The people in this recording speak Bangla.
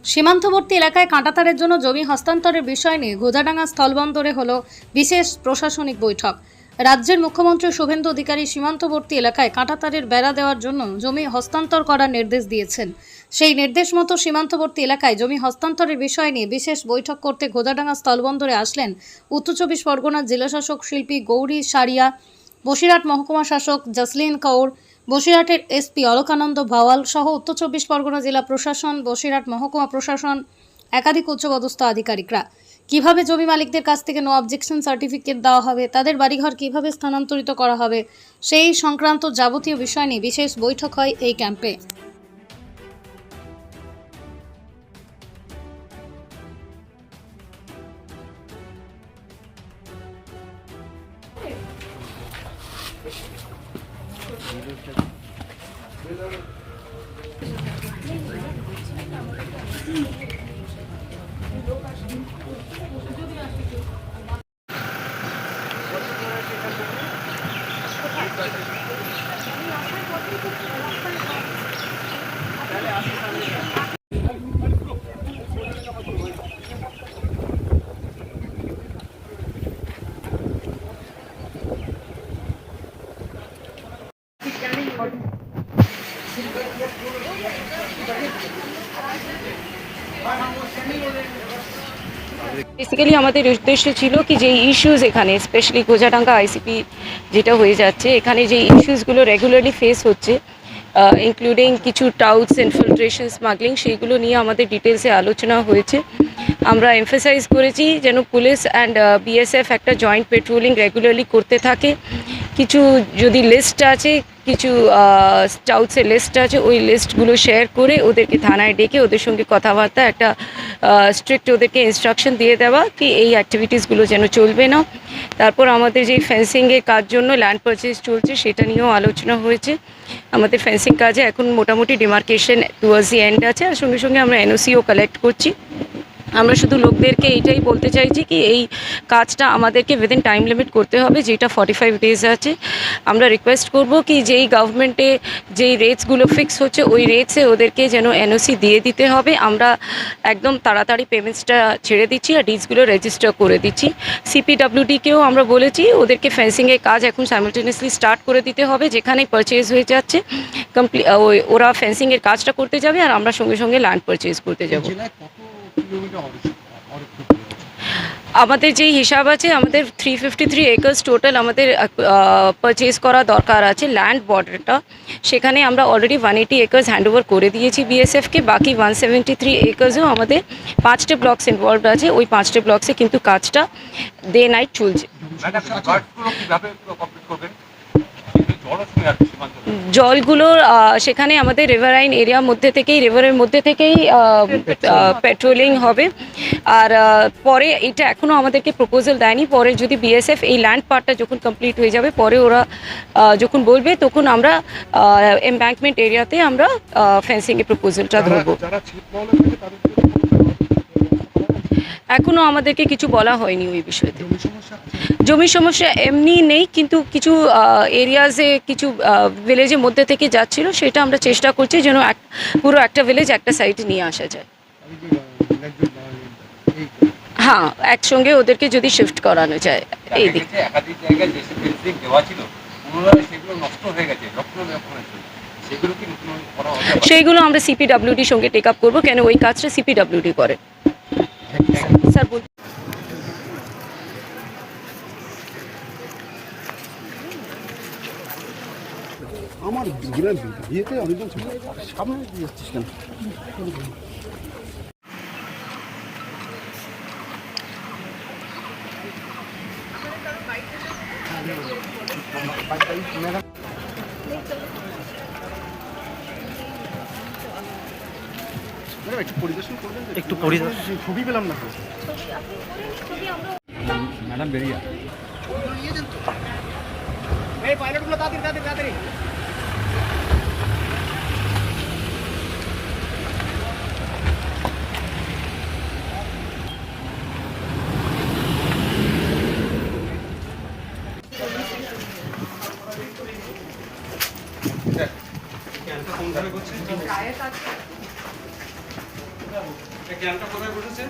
সীমান্তবর্তী এলাকায় কাঁটাতারের জন্য জমি হস্তান্তরের বিষয় নিয়ে ঘোজাডাঙ্গা স্থলবন্দরে হলো বিশেষ প্রশাসনিক বৈঠক। রাজ্যের মুখ্যমন্ত্রী শুভেন্দু অধিকারী সীমান্তবর্তী এলাকায় কাঁটাতারের বেড়া দেওয়ার জন্য জমি হস্তান্তর করার নির্দেশ দিয়েছেন। সেই নির্দেশ মতো সীমান্তবর্তী এলাকায় জমি হস্তান্তরের বিষয় নিয়ে বিশেষ বৈঠক করতে ঘোজাডাঙ্গা স্থলবন্দরে আসলেন উত্তর চব্বিশ পরগনার জেলাশাসক শিল্পী গৌরী সারিয়া, বসিরহাট মহকুমা শাসক জসলিন কৌর, বসিরহাটের এসপি অলকানন্দ ভাওয়াল সহ উত্তর চব্বিশ পরগনা জেলা প্রশাসন, বসিরহাট মহকুমা প্রশাসন, একাধিক উচ্চপদস্থ আধিকারিকরা। কিভাবে জমি মালিকদের কাছ থেকে নো অবজেকশন সার্টিফিকেট দেওয়া হবে, তাদের বাড়িঘর কিভাবে স্থানান্তরিত করা হবে, সেই সংক্রান্ত যাবতীয় বিষয় নিয়ে বিশেষ বৈঠক হয় এই ক্যাম্পে। বেসিক্যালি আমাদের উদ্দেশ্য ছিল কি যে ইস্যুস এখানে স্পেশালি ঘোজাডাঙ্গা আইসিপি যেটা হয়ে যাচ্ছে, এখানে যে ইস্যুসগুলো রেগুলারলি ফেস হচ্ছে ইনক্লুডিং কিছু টাউটস, ইনফিলট্রেশন, স্মাগলিং, সেইগুলো নিয়ে আমাদের ডিটেলসে আলোচনা হয়েছে। আমরা এমফাসাইজ করেছি যেন পুলিশ অ্যান্ড বিএসএফ একটা জয়েন্ট পেট্রোলিং রেগুলারলি করতে থাকে। কিছু যদি লিস্ট আছে, কিছু টাউটসের লিস্ট আছে, ওই লিস্টগুলো শেয়ার করে ওদেরকে থানায় ডেকে ওদের সঙ্গে কথাবার্তা একটা স্ট্রিক্ট ওদেরকে ইনস্ট্রাকশন দিয়ে দেওয়া কি এই অ্যাক্টিভিটিসগুলো যেন চলবে না। তারপর আমাদের যে ফেন্সিংয়ের কাজ জন্য ল্যান্ড পারচেজ চলছে সেটা নিয়েও আলোচনা হয়েছে। আমাদের ফেন্সিং কাজে এখন মোটামুটি ডিমার্কেশন টুয়ার্ডস দি এন্ড আছে, আর সঙ্গে সঙ্গে আমরা এনওসিও কালেক্ট করছি। আমরা শুধু লোকদেরকে এইটাই বলতে চাইছি কি এই কাজটা আমাদেরকে উইদিন টাইম লিমিট করতে হবে, যেটা 45 ডেজ আছে। আমরা রিকোয়েস্ট করব কি যেই গভর্নমেন্টে যেই রেটসগুলো ফিক্স হচ্ছে ওই রেটসে ওদেরকে যেন এনওসি দিয়ে দিতে হবে। আমরা একদম তাড়াতাড়ি পেমেন্টসটা ছেড়ে দিচ্ছি আর ডিডসগুলো রেজিস্টার করে দিচ্ছি। সিপিডাব্লিউডিকেও আমরা বলেছি ওদেরকে ফেন্সিংয়ের কাজ এখন সাইমালটেনিয়াসলি স্টার্ট করে দিতে হবে, যেখানে পারচেজ হয়ে যাচ্ছে ওরা ফেন্সিংয়ের কাজটা করতে যাবে আর আমরা সঙ্গে সঙ্গে ল্যান্ড পারচেজ করতে যাব। আমাদের যেই হিসাব আছে, আমাদের 353 একর্স টোটাল আমাদের পারচেজ করা দরকার আছে ল্যান্ড বর্ডারটা। সেখানে আমরা অলরেডি 180 একর্স হ্যান্ডওভার করে দিয়েছি বিএসএফকে। বাকি 173 একর্সও আমাদের 5টে ব্লকস ইনভলভড আছে। ওই 5টে ব্লকসে কিন্তু কাজটা ডে নাইট চলছে। জলগুলোর সেখানে আমাদের রিভারাইন এরিয়ার মধ্যে থেকেই, রিভারের মধ্যে থেকেই পেট্রোলিং হবে। আর পরে এটা এখনও আমাদেরকে প্রপোজাল দেয়নি, পরে যদি বিএসএফ এই ল্যান্ড পার্টটা যখন কমপ্লিট হয়ে যাবে পরে ওরা যখন বলবে তখন আমরা এমব্যাঙ্কমেন্ট এরিয়াতে আমরা ফেন্সিংয়ের প্রপোজালটা ধরবো। এখনও আমাদেরকে কিছু বলা হয়নি ওই বিষয়তে। জমির সমস্যা এমনি নেই, কিন্তু কিছু এরিয়াজে কিছু ভিলেজের মধ্যে থেকে যাচ্ছিল, সেটা আমরা চেষ্টা করছি যেন পুরো একটা ভিলেজ একটা সাইডে নিয়ে আসা যায়। হ্যাঁ, একসঙ্গে ওদেরকে যদি শিফট করানো যায় এই দিক। সেইগুলো আমরা সিপিডাব্লিউডির সঙ্গে টেক আপ করবো, কেন ওই কাজটা সিপিডাব্লিউডি করে। স্যার বল। আমার বিয়েতে অনেকজন সামনে দিয়ে যাচ্ছিস কেন? একটু পরিদর্শন করবেন, একটু পরিদর্শন। ছবি পেলাম না ম্যাডাম, বেরিয়ে এই পাইলটগুলো তাড়াতাড়ি তাড়াতাড়ি তাড়াতাড়ি। কোন ধারে করছিস? জ্ঞানটা কোথায় বসেছে